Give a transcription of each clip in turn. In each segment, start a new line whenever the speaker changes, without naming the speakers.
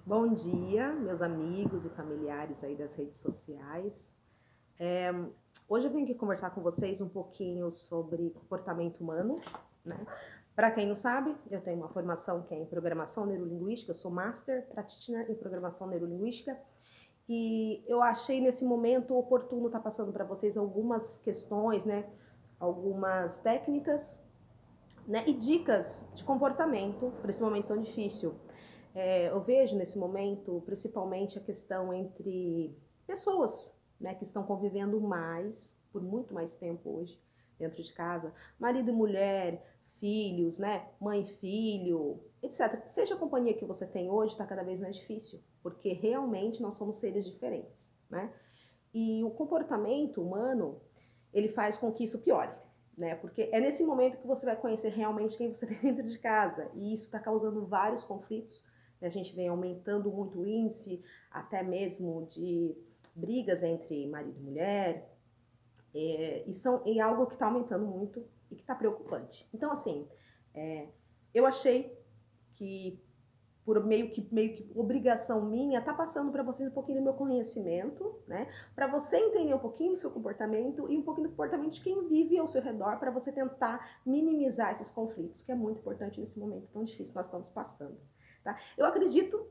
Bom dia, meus amigos e familiares aí das redes sociais. Hoje eu vim aqui conversar com vocês um pouquinho sobre comportamento humano, né? Para quem não sabe, eu tenho uma formação que é em programação neurolinguística, eu sou Master Practitioner em programação neurolinguística e eu achei nesse momento oportuno estar passando para vocês algumas questões, né? Algumas técnicas, né? E dicas de comportamento para esse momento tão difícil. Eu vejo nesse momento, principalmente, a questão entre pessoas, né, que estão convivendo mais, por muito mais tempo hoje, dentro de casa, marido e mulher, filhos, né, mãe e filho, etc. Seja a companhia que você tem hoje, está cada vez mais difícil, porque realmente nós somos seres diferentes, né? E o comportamento humano, ele faz com que isso piore, né? Porque é nesse momento que você vai conhecer realmente quem você tem dentro de casa. E isso está causando vários conflitos. A gente vem aumentando muito o índice, até mesmo de brigas entre marido e mulher. E algo que está aumentando muito e que está preocupante. Então, assim, eu achei que por meio que obrigação minha, tá passando para vocês um pouquinho do meu conhecimento, né? Para você entender um pouquinho do seu comportamento e um pouquinho do comportamento de quem vive ao seu redor, para você tentar minimizar esses conflitos, que é muito importante nesse momento tão difícil que nós estamos passando. Tá? Eu acredito,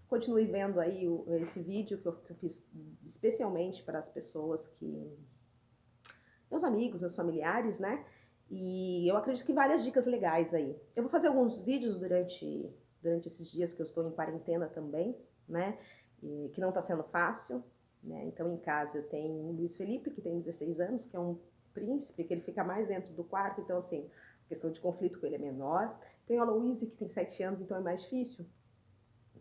continue vendo aí esse vídeo que eu fiz especialmente para as pessoas que meus amigos, meus familiares, né? E eu acredito que várias dicas legais aí. Eu vou fazer alguns vídeos durante esses dias que eu estou em quarentena também, né? E que não está sendo fácil, né? Então em casa eu tenho o Luiz Felipe, que tem 16 anos, que é um príncipe, que ele fica mais dentro do quarto, então assim, a questão de conflito com ele é menor. Tenho a Louise, que tem 7 anos, então é mais difícil,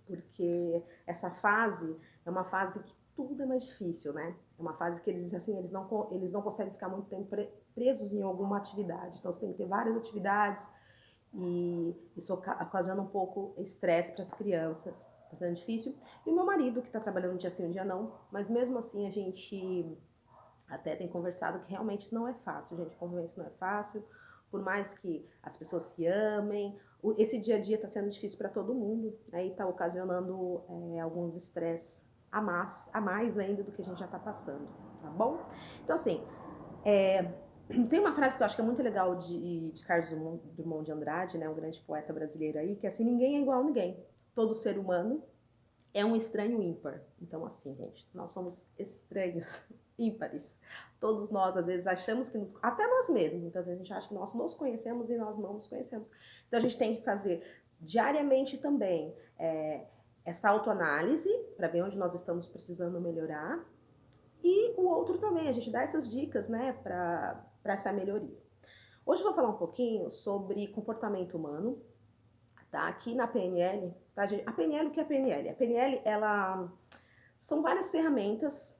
porque essa fase é uma fase que tudo é mais difícil, né? É uma fase que eles assim, eles não conseguem ficar muito tempo presos em alguma atividade. Então você tem que ter várias atividades e isso ocasiona um pouco estresse para as crianças. Tá sendo difícil. E o meu marido, que está trabalhando um dia sim, um dia não, mas mesmo assim a gente até tem conversado que realmente não é fácil, gente. Convivência não é fácil, por mais que as pessoas se amem. Esse dia a dia está sendo difícil para todo mundo, né? E está ocasionando alguns estresses a mais ainda do que a gente já está passando, tá bom? Então, assim, tem uma frase que eu acho que é muito legal de Carlos Drummond de Andrade, né? Um grande poeta brasileiro aí, que é assim: ninguém é igual a ninguém. Todo ser humano é um estranho ímpar. Então, assim, gente, nós somos estranhos ímpares. Todos nós, às vezes, achamos que até nós mesmos, muitas vezes a gente acha que nós nos conhecemos e nós não nos conhecemos. Então, a gente tem que fazer diariamente também essa autoanálise para ver onde nós estamos precisando melhorar. E o outro também, a gente dá essas dicas, né, para essa melhoria. Hoje eu vou falar um pouquinho sobre comportamento humano, tá? Aqui na PNL, tá, gente? A PNL, o que é a PNL? A PNL, ela são várias ferramentas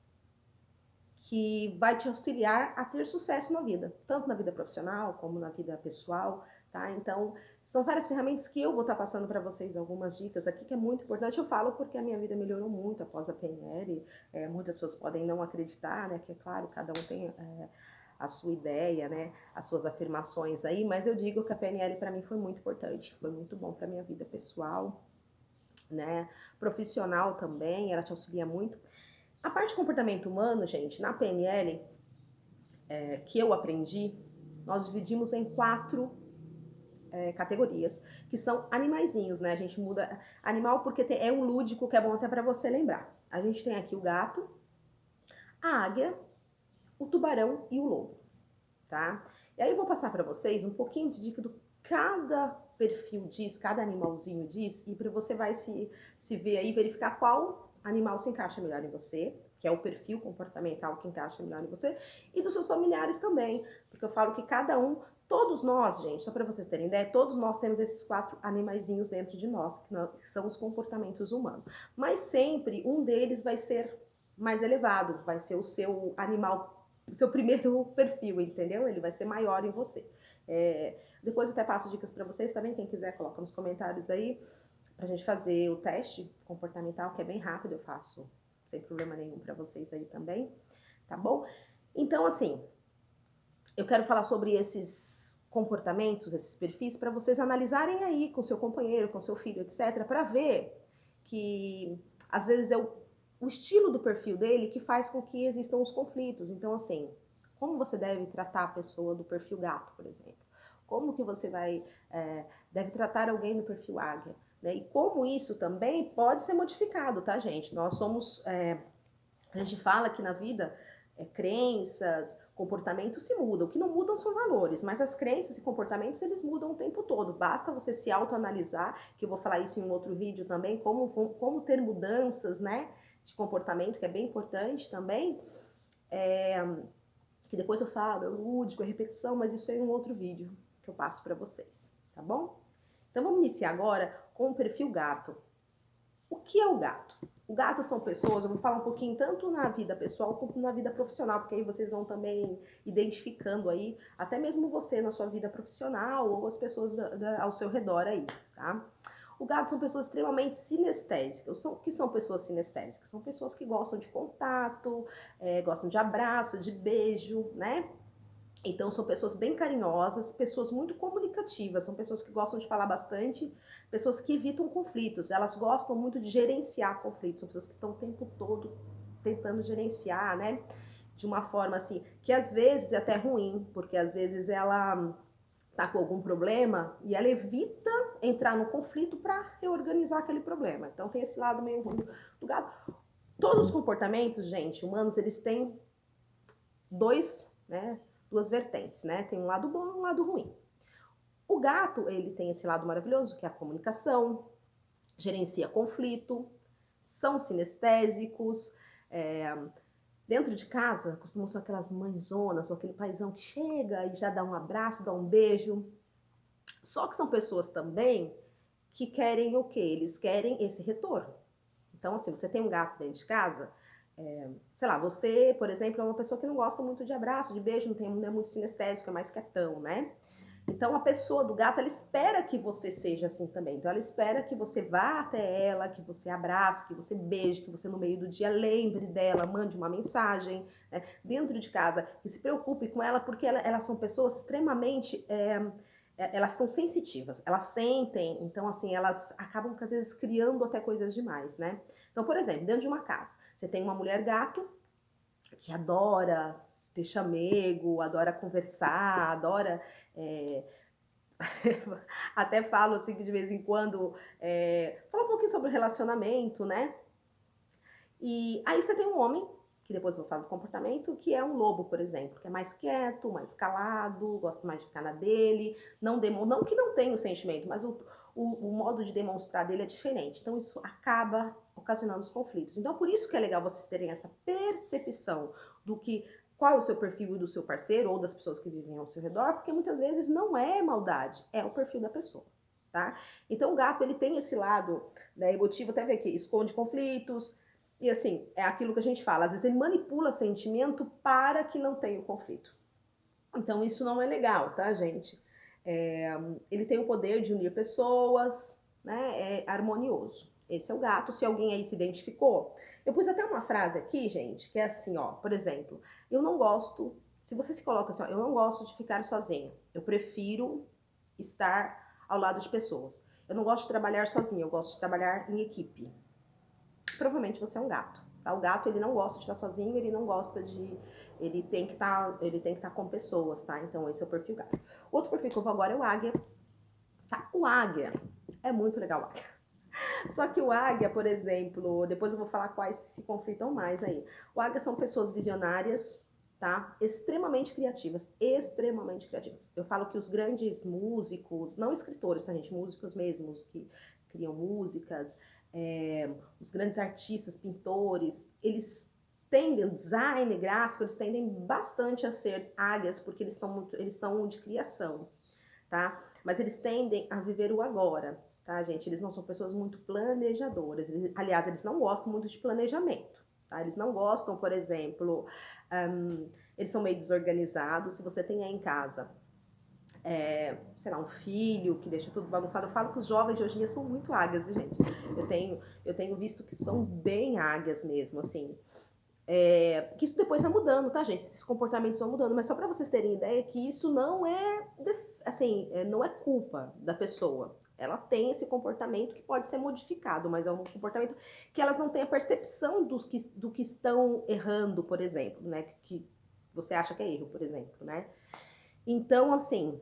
que vai te auxiliar a ter sucesso na vida, tanto na vida profissional como na vida pessoal, tá? Então, são várias ferramentas que eu vou estar passando para vocês algumas dicas aqui que é muito importante. Eu falo porque a minha vida melhorou muito após a PNL. Muitas pessoas podem não acreditar, né? Que é claro, cada um tem a sua ideia, né? As suas afirmações aí, mas eu digo que a PNL para mim foi muito importante, foi muito bom para minha vida pessoal, né? Profissional também, ela te auxilia muito. A parte de comportamento humano, gente, na PNL, que eu aprendi, nós dividimos em 4 categorias, que são animaizinhos, né? A gente muda animal porque é um lúdico que é bom até para você lembrar. A gente tem aqui o gato, a águia, o tubarão e o lobo, tá? E aí eu vou passar para vocês um pouquinho de dica do cada perfil diz, cada animalzinho diz, e para você vai se ver aí, verificar qual animal se encaixa melhor em você, que é o perfil comportamental que encaixa melhor em você, e dos seus familiares também, porque eu falo que cada um, todos nós, gente, só para vocês terem ideia, todos nós temos esses 4 animaizinhos dentro de nós, que são os comportamentos humanos. Mas sempre um deles vai ser mais elevado, vai ser o seu animal, o seu primeiro perfil, entendeu? Ele vai ser maior em você. Depois eu até passo dicas para vocês também, quem quiser coloca nos comentários aí, pra gente fazer o teste comportamental, que é bem rápido, eu faço sem problema nenhum para vocês aí também, tá bom? Então, assim, eu quero falar sobre esses comportamentos, esses perfis, para vocês analisarem aí com seu companheiro, com seu filho, etc., para ver que às vezes é o estilo do perfil dele que faz com que existam os conflitos. Então, assim, como você deve tratar a pessoa do perfil gato, por exemplo? Como que você deve tratar alguém do perfil águia? Né? E como isso também pode ser modificado, tá, gente? Nós somos, a gente fala que na vida, crenças, comportamentos se mudam. O que não mudam são valores, mas as crenças e comportamentos, eles mudam o tempo todo. Basta você se autoanalisar, que eu vou falar isso em um outro vídeo também, como ter mudanças, né, de comportamento, que é bem importante também. Que depois eu falo, é lúdico, é repetição, mas isso é um outro vídeo que eu passo para vocês, tá bom? Então vamos iniciar agora com o perfil gato. O que é o gato? O gato são pessoas, eu vou falar um pouquinho tanto na vida pessoal quanto na vida profissional, porque aí vocês vão também identificando aí, até mesmo você na sua vida profissional ou as pessoas ao seu redor aí, tá? O gato são pessoas extremamente sinestésicas. O que são pessoas sinestésicas? São pessoas que gostam de contato, gostam de abraço, de beijo, né? Então são pessoas bem carinhosas, pessoas muito comunicativas, são pessoas que gostam de falar bastante, pessoas que evitam conflitos, elas gostam muito de gerenciar conflitos, são pessoas que estão o tempo todo tentando gerenciar, né? De uma forma assim, que às vezes é até ruim, porque às vezes ela tá com algum problema e ela evita entrar no conflito para reorganizar aquele problema. Então tem esse lado meio ruim do gato. Todos os comportamentos, gente, humanos, eles têm duas vertentes, né? Tem um lado bom e um lado ruim. O gato, ele tem esse lado maravilhoso, que é a comunicação, gerencia conflito, são sinestésicos, dentro de casa, costumam ser aquelas mãezonas, ou aquele paizão que chega e já dá um abraço, dá um beijo. Só que são pessoas também que querem o quê? Eles querem esse retorno. Então, assim, você tem um gato dentro de casa, sei lá, você, por exemplo, é uma pessoa que não gosta muito de abraço, de beijo, não é muito sinestésico, é mais quietão, né? Então, a pessoa do gato, ela espera que você seja assim também. Então, ela espera que você vá até ela, que você abrace, que você beije, que você no meio do dia lembre dela, mande uma mensagem, né, dentro de casa, que se preocupe com ela, porque elas são pessoas extremamente... elas são sensitivas, elas sentem, então assim, elas acabam às vezes criando até coisas demais, né? Então, por exemplo, dentro de uma casa, você tem uma mulher gato que adora ter chamego, adora conversar, adora... até falo assim que de vez em quando, fala um pouquinho sobre o relacionamento, né? E aí você tem um homem, que depois eu vou falar do comportamento, que é um lobo, por exemplo, que é mais quieto, mais calado, gosta mais de ficar na dele, não que não tenha o sentimento, mas o modo de demonstrar dele é diferente. Então isso acaba ocasionando os conflitos. Então por isso que é legal vocês terem essa percepção do que qual é o seu perfil do seu parceiro ou das pessoas que vivem ao seu redor, porque muitas vezes não é maldade, é o perfil da pessoa, tá? Então o gato, ele tem esse lado, né, emotivo, até ver aqui, esconde conflitos, e assim, é aquilo que a gente fala, às vezes ele manipula sentimento para que não tenha o conflito. Então isso não é legal, tá, gente? Ele tem o poder de unir pessoas, né? É harmonioso. Esse é o gato. Se alguém aí se identificou, eu pus até uma frase aqui, gente, que é assim, ó, por exemplo, eu não gosto, se você se coloca assim, ó, eu não gosto de ficar sozinha, eu prefiro estar ao lado de pessoas. Eu não gosto de trabalhar sozinha, eu gosto de trabalhar em equipe. Provavelmente você é um gato. Tá? O gato, ele não gosta de estar sozinho, ele não gosta de... Ele tem que estar com pessoas, tá? Então esse é o perfil gato. Outro perfil que eu vou agora é o águia. Tá? O águia é muito legal, o águia. Só que o águia, por exemplo, depois eu vou falar quais se conflitam mais aí. O águia são pessoas visionárias, tá? Extremamente criativas, extremamente criativas. Eu falo que os grandes músicos, não escritores, tá, gente? Músicos mesmos que criam músicas, os grandes artistas, pintores, eles tendem, design gráfico, eles tendem bastante a ser águias, porque eles são de criação, tá? Mas eles tendem a viver o agora, tá, gente? Eles não são pessoas muito planejadoras. Aliás, eles não gostam muito de planejamento, tá? Eles não gostam, por exemplo, eles são meio desorganizados. Se você tem aí em casa, sei lá, um filho que deixa tudo bagunçado, eu falo que os jovens de hoje em dia são muito águias, viu, gente? Eu tenho visto que são bem águias mesmo, assim. Que isso depois vai mudando, tá, gente? Esses comportamentos vão mudando, mas só para vocês terem ideia que isso não é, assim, não é culpa da pessoa. Ela tem esse comportamento que pode ser modificado, mas é um comportamento que elas não têm a percepção do que estão errando, por exemplo, né? Que você acha que é erro, por exemplo, né? Então, assim,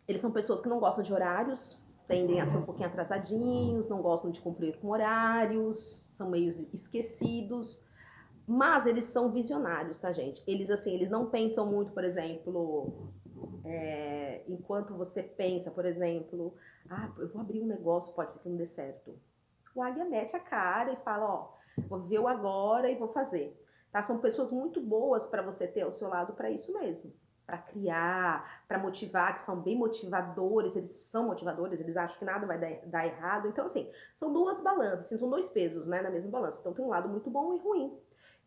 eles são pessoas que não gostam de horários, tendem a ser um pouquinho atrasadinhos, não gostam de cumprir com horários, são meio esquecidos, mas eles são visionários, tá, gente? Eles, assim, eles não pensam muito, por exemplo, enquanto você pensa, por exemplo, eu vou abrir um negócio, pode ser que não dê certo. O águia mete a cara e fala, ó, vou ver o agora e vou fazer. Tá? São pessoas muito boas para você ter ao seu lado para isso mesmo. Para criar, para motivar, que são bem motivadores, eles são motivadores, eles acham que nada vai dar errado. Então, assim, são duas balanças, assim, são dois pesos, né, na mesma balança. Então, tem um lado muito bom e ruim.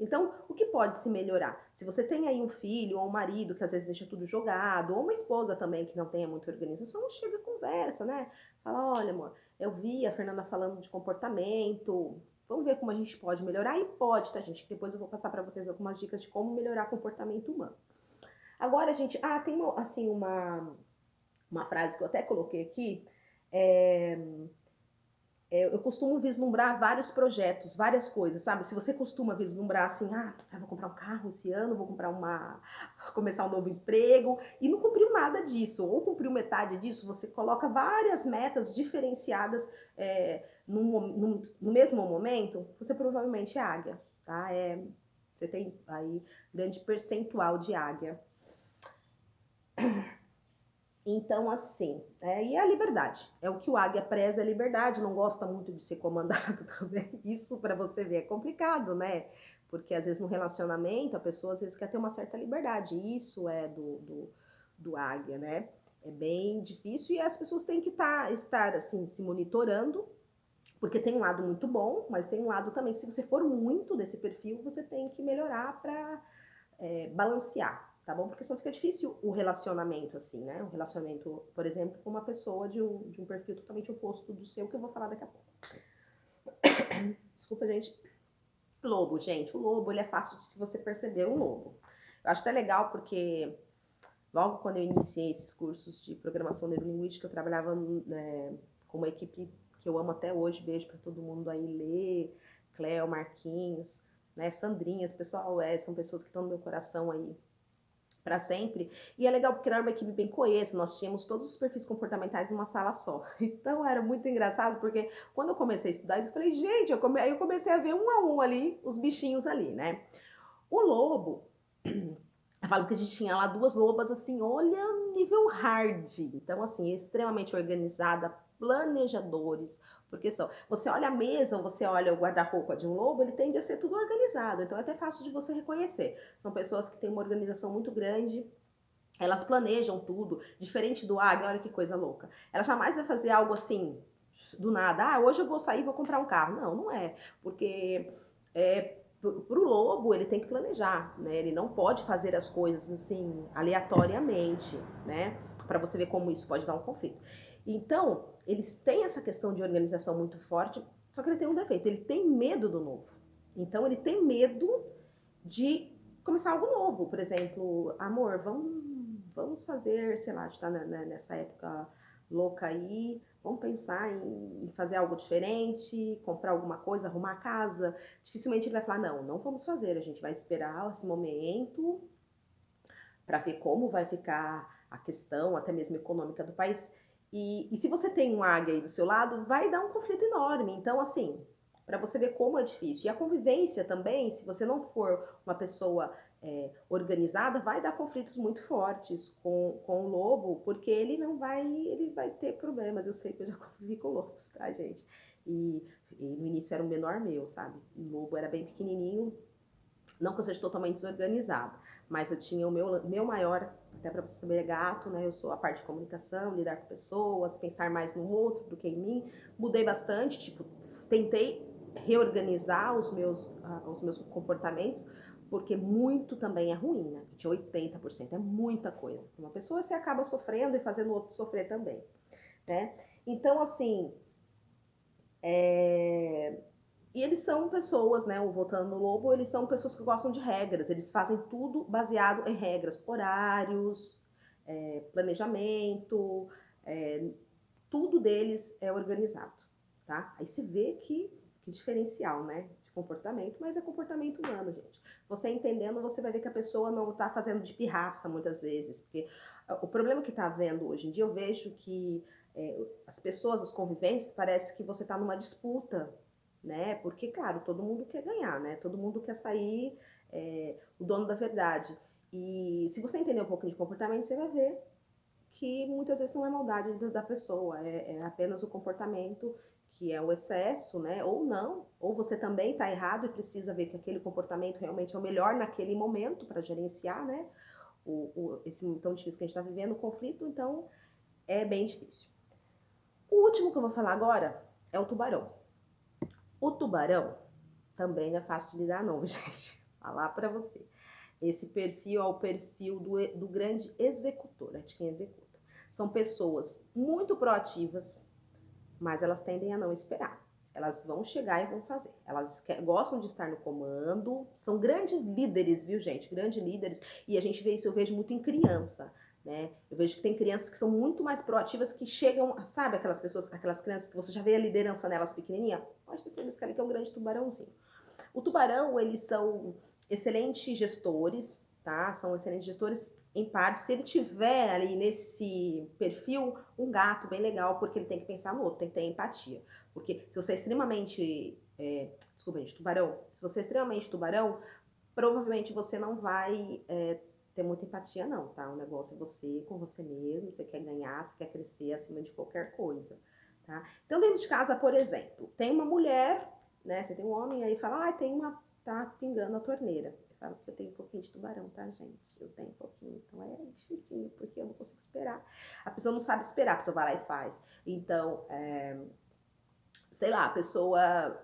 Então, o que pode se melhorar? Se você tem aí um filho ou um marido que às vezes deixa tudo jogado, ou uma esposa também que não tenha muita organização, chega e conversa, né? Fala, olha, amor, eu vi a Fernanda falando de comportamento, vamos ver como a gente pode melhorar? E pode, tá, gente? Depois eu vou passar para vocês algumas dicas de como melhorar o comportamento humano. Agora, gente, tem assim uma frase que eu até coloquei aqui, eu costumo vislumbrar vários projetos, várias coisas, sabe? Se você costuma vislumbrar assim, vou comprar um carro esse ano, vou começar um novo emprego, e não cumpriu nada disso, ou cumpriu metade disso, você coloca várias metas diferenciadas no mesmo momento, você provavelmente é águia, tá? Você tem aí grande percentual de águia. Então, assim, e a liberdade. É o que o águia preza, a liberdade, não gosta muito de ser comandado também. Isso, para você ver, é complicado, né? Porque, às vezes, no relacionamento, a pessoa, às vezes, quer ter uma certa liberdade. Isso é do águia, né? É bem difícil e as pessoas têm que estar, assim, se monitorando, porque tem um lado muito bom, mas tem um lado também que, se você for muito desse perfil, você tem que melhorar para balancear, tá bom? Porque senão fica difícil o relacionamento, assim, né? Um relacionamento, por exemplo, com uma pessoa de um perfil totalmente oposto do seu, que eu vou falar daqui a pouco. Desculpa, gente. Lobo, gente. O lobo, ele é fácil de se você perceber um lobo. Eu acho até legal porque logo quando eu iniciei esses cursos de programação neurolinguística, eu trabalhava com uma equipe que eu amo até hoje. Beijo para todo mundo aí, Lê, Cléo, Marquinhos, né, Sandrinhas, pessoal, são pessoas que estão no meu coração aí para sempre. E é legal porque era uma equipe bem coesa, nós tínhamos todos os perfis comportamentais numa sala só. Então era muito engraçado, porque quando eu comecei a estudar, eu falei, gente, aí eu comecei a ver um a um ali, os bichinhos ali, né? O lobo, eu falo que a gente tinha lá duas lobas, assim, olha, nível hard. Então, assim, extremamente organizada, planejadores, porque você olha a mesa, você olha o guarda-roupa de um lobo, ele tende a ser tudo organizado, então é até fácil de você reconhecer. São pessoas que têm uma organização muito grande, elas planejam tudo, diferente do águia, olha que coisa louca. Ela jamais vai fazer algo assim, do nada, hoje eu vou sair e vou comprar um carro. Não, não é, porque pro lobo ele tem que planejar, né? Ele não pode fazer as coisas assim aleatoriamente, né? Para você ver como isso pode dar um conflito. Então, eles têm essa questão de organização muito forte, só que ele tem um defeito, ele tem medo do novo. Então, ele tem medo de começar algo novo. Por exemplo, amor, vamos fazer, sei lá, a gente tá nessa época louca aí, vamos pensar em fazer algo diferente, comprar alguma coisa, arrumar a casa. Dificilmente ele vai falar, não vamos fazer, a gente vai esperar esse momento para ver como vai ficar a questão, até mesmo econômica do país. E se você tem um águia aí do seu lado, vai dar um conflito enorme. Então, assim, para você ver como é difícil. E a convivência também, se você não for uma pessoa organizada, vai dar conflitos muito fortes com o lobo, porque ele vai ter problemas. Eu sei que eu já convivi com lobos, tá, gente? E no início era um menor meu, sabe? O lobo era bem pequenininho, não que eu seja totalmente desorganizada, mas eu tinha o meu maior, até para você saber, é gato, né? Eu sou a parte de comunicação, lidar com pessoas, pensar mais no outro do que em mim. Mudei bastante, tipo, tentei reorganizar os meus comportamentos, porque muito também é ruim, né? Eu tinha 80%, é muita coisa. Uma pessoa você acaba sofrendo e fazendo o outro sofrer também, né? Então, assim, e eles são pessoas, né, voltando no lobo, eles são pessoas que gostam de regras, eles fazem tudo baseado em regras, horários, planejamento, tudo deles é organizado, tá? Aí você vê que diferencial, né, de comportamento, mas é comportamento humano, gente. Você entendendo, você vai ver que a pessoa não tá fazendo de pirraça muitas vezes, porque o problema que tá havendo hoje em dia, eu vejo que as pessoas, as convivências, parece que você tá numa disputa, né, porque, claro, todo mundo quer ganhar, né, todo mundo quer sair o dono da verdade. E se você entender um pouco de comportamento, você vai ver que muitas vezes não é maldade da pessoa, é apenas o comportamento que é o excesso, né? Ou não, ou você também está errado e precisa ver que aquele comportamento realmente é o melhor naquele momento para gerenciar, né? Esse tão difícil que a gente está vivendo, o conflito, então é bem difícil. O último que eu vou falar agora é o tubarão. O tubarão também não é fácil de lidar não, gente. Falar para você. Esse perfil é o perfil do grande executor, né? De quem executa. São pessoas muito proativas, mas elas tendem a não esperar. Elas vão chegar e vão fazer. Elas gostam de estar no comando, são grandes líderes, viu, gente? Grandes líderes. E a gente vê isso, eu vejo muito em criança, né? Eu vejo que tem crianças que são muito mais proativas, que chegam, sabe, aquelas pessoas, aquelas crianças que você já vê a liderança nelas pequenininha? Pode ter certeza que ali que é um grande tubarãozinho. O tubarão, eles são excelentes gestores, tá? São excelentes gestores empáticos. Se ele tiver ali nesse perfil um gato bem legal, porque ele tem que pensar no outro, tem que ter empatia. Porque se você é extremamente, desculpa gente, tubarão, se você é extremamente tubarão, provavelmente você não vai ter muita empatia não, tá? O negócio é você com você mesmo, você quer ganhar, você quer crescer acima de qualquer coisa, tá? Então dentro de casa, por exemplo, tem uma mulher, né? Você tem um homem aí e fala, tá pingando a torneira. Eu falo que eu tenho um pouquinho de tubarão, tá, gente? Eu tenho um pouquinho, então é dificinho, porque eu não consigo esperar. A pessoa não sabe esperar, a pessoa vai lá e faz. Então, sei lá, a pessoa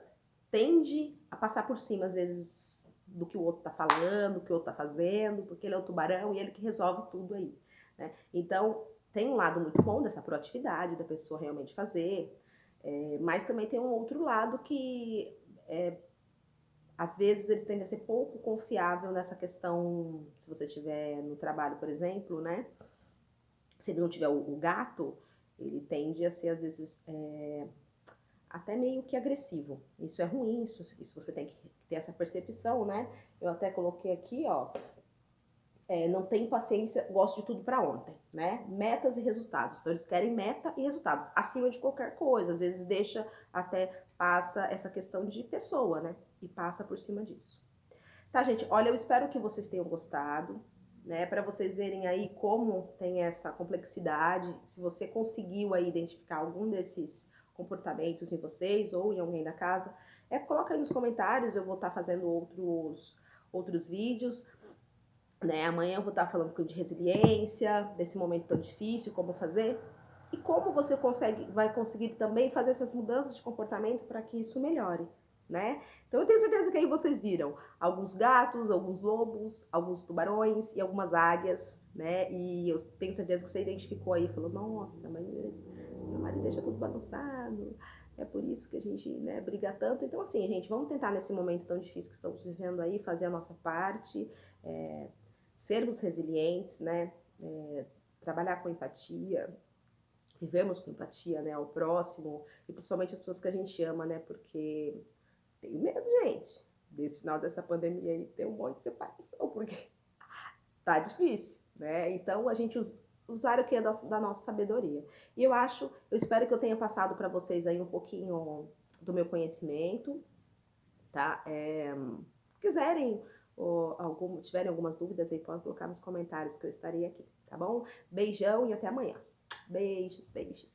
tende a passar por cima, às vezes, do que o outro tá falando, do que o outro tá fazendo, porque ele é o tubarão e ele que resolve tudo aí, né? Então, tem um lado muito bom dessa proatividade, da pessoa realmente fazer, mas também tem um outro lado que às vezes eles tendem a ser pouco confiável nessa questão, se você estiver no trabalho, por exemplo, né? Se ele não tiver o gato, ele tende a ser, às vezes, até meio que agressivo. Isso é ruim, isso você tem que ter essa percepção, né? Eu até coloquei aqui, ó, não tenho paciência, gosto de tudo para ontem, né? Metas e resultados. Então eles querem meta e resultados acima de qualquer coisa. Às vezes passa essa questão de pessoa, né? E passa por cima disso. Tá, gente? Olha, eu espero que vocês tenham gostado, né? Para vocês verem aí como tem essa complexidade. Se você conseguiu aí identificar algum desses comportamentos em vocês ou em alguém da casa, coloca aí nos comentários. Eu vou estar fazendo outros vídeos. Né? Amanhã eu vou estar falando de resiliência, desse momento tão difícil, como fazer e como você vai conseguir também fazer essas mudanças de comportamento para que isso melhore, né? Então eu tenho certeza que aí vocês viram alguns gatos, alguns lobos, alguns tubarões e algumas águias, né? E eu tenho certeza que você identificou aí, falou, nossa, mas meu marido deixa tudo bagunçado, é por isso que a gente, né, briga tanto. Então assim, gente, vamos tentar nesse momento tão difícil que estamos vivendo aí, fazer a nossa parte, sermos resilientes, né? Trabalhar com empatia, vivemos com empatia, né, ao próximo e principalmente as pessoas que a gente ama, né? Porque tenho medo, gente, desse final dessa pandemia aí ter um monte de separação, porque tá difícil, né? Então a gente usar o que é da nossa sabedoria. E eu espero que eu tenha passado para vocês aí um pouquinho do meu conhecimento, tá? Quiserem ou tiverem algumas dúvidas aí, podem colocar nos comentários que eu estarei aqui, tá bom? Beijão e até amanhã. Beijos, beijos.